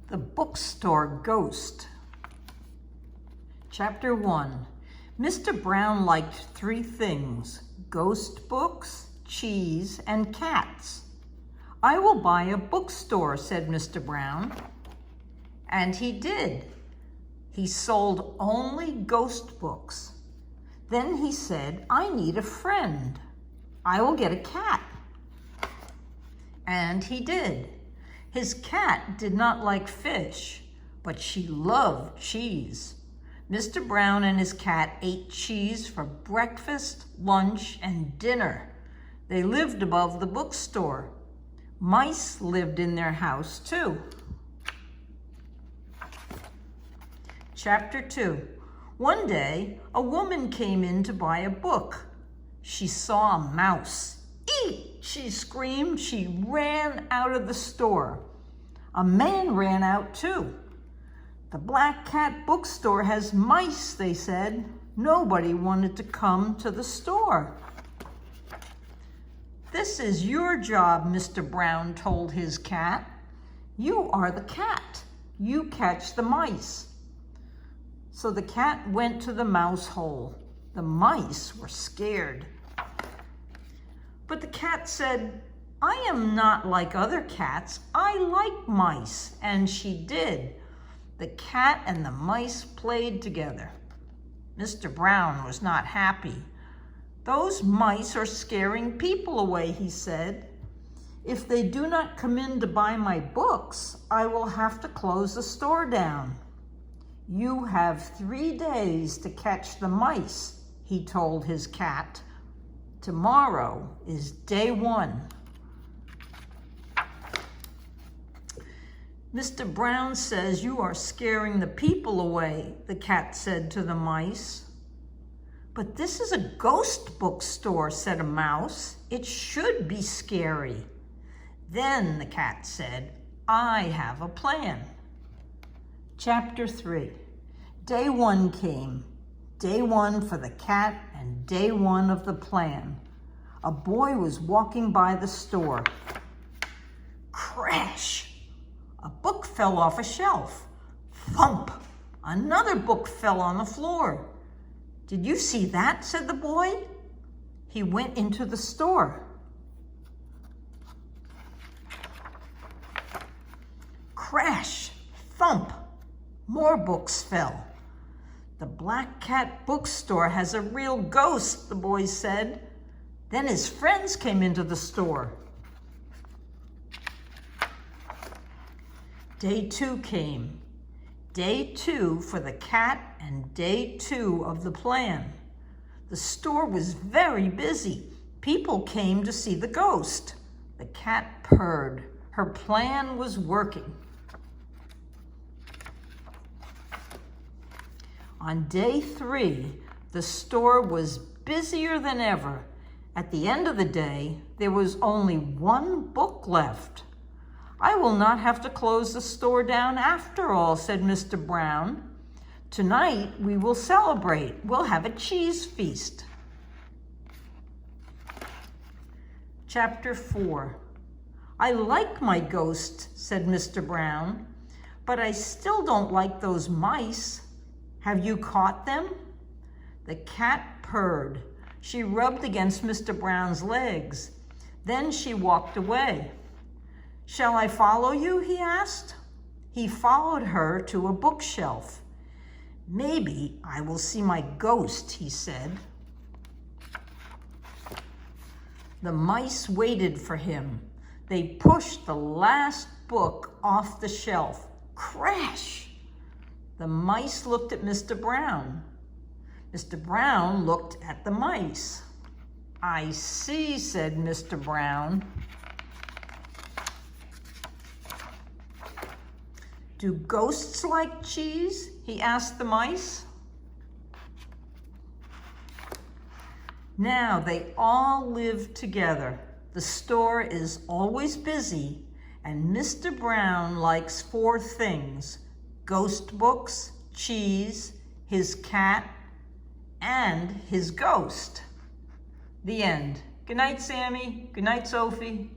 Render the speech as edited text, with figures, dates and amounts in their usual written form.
The Bookstore Ghost. Chapter 1. Mr. Brown liked 3 things: ghost books, cheese, and cats. "I will buy a bookstore," said Mr. Brown. And he did. He sold only ghost books. Then he said, "I need a friend. I will get a cat." And he did. His cat did not like fish, but she loved cheese. Mr. Brown and his cat ate cheese for breakfast, lunch, and dinner. They lived above the bookstore. Mice lived in their house too. Chapter 2. One day, a woman came in to buy a book. She saw a mouse. "Eat!" she screamed. She ran out of the store. A man ran out too. "The Black Cat Bookstore has mice," they said. Nobody wanted to come to the store. "This is your job," Mr. Brown told his cat. "You are the cat. You catch the mice." So the cat went to the mouse hole. The mice were scared. But the cat said, "I am not like other cats. I like mice." And she did. The cat and the mice played together. Mr. Brown was not happy. "Those mice are scaring people away," he said. "If they do not come in to buy my books, I will have to close the store down." "You have 3 days to catch the mice," he told his cat. "Tomorrow is day 1. "Mr. Brown says you are scaring the people away," the cat said to the mice. "But this is a ghost bookstore," said a mouse. "It should be scary." Then the cat said, "I have a plan." Chapter 3. Day 1 came. Day 1 for the cat and day 1 of the plan. A boy was walking by the store. Crash! A book fell off a shelf. Thump! Another book fell on the floor. "Did you see that?" said the boy. He went into the store. Crash! Thump! More books fell. "The Black Cat Bookstore has a real ghost," the boy said. Then his friends came into the store. Day 2 came. Day 2 for the cat and day 2 of the plan. The store was very busy. People came to see the ghost. The cat purred. Her plan was working. On day 3, the store was busier than ever. At the end of the day, there was only 1 book left. "I will not have to close the store down after all," said Mr. Brown. "Tonight we will celebrate. We'll have a cheese feast." Chapter 4. "I like my ghost," said Mr. Brown, "but I still don't like those mice. Have you caught them?" The cat purred. She rubbed against Mr. Brown's legs. Then she walked away. "Shall I follow you?" he asked. He followed her to a bookshelf. "Maybe I will see my ghost," he said. The mice waited for him. They pushed the last book off the shelf. Crash! The mice looked at Mr. Brown. Mr. Brown looked at the mice. "I see," said Mr. Brown. "Do ghosts like cheese?" he asked the mice. Now they all live together. The store is always busy, and Mr. Brown likes 4 things: ghost books, cheese, his cat, and his ghost. The end. Good night, Sammy. Good night, Sophie.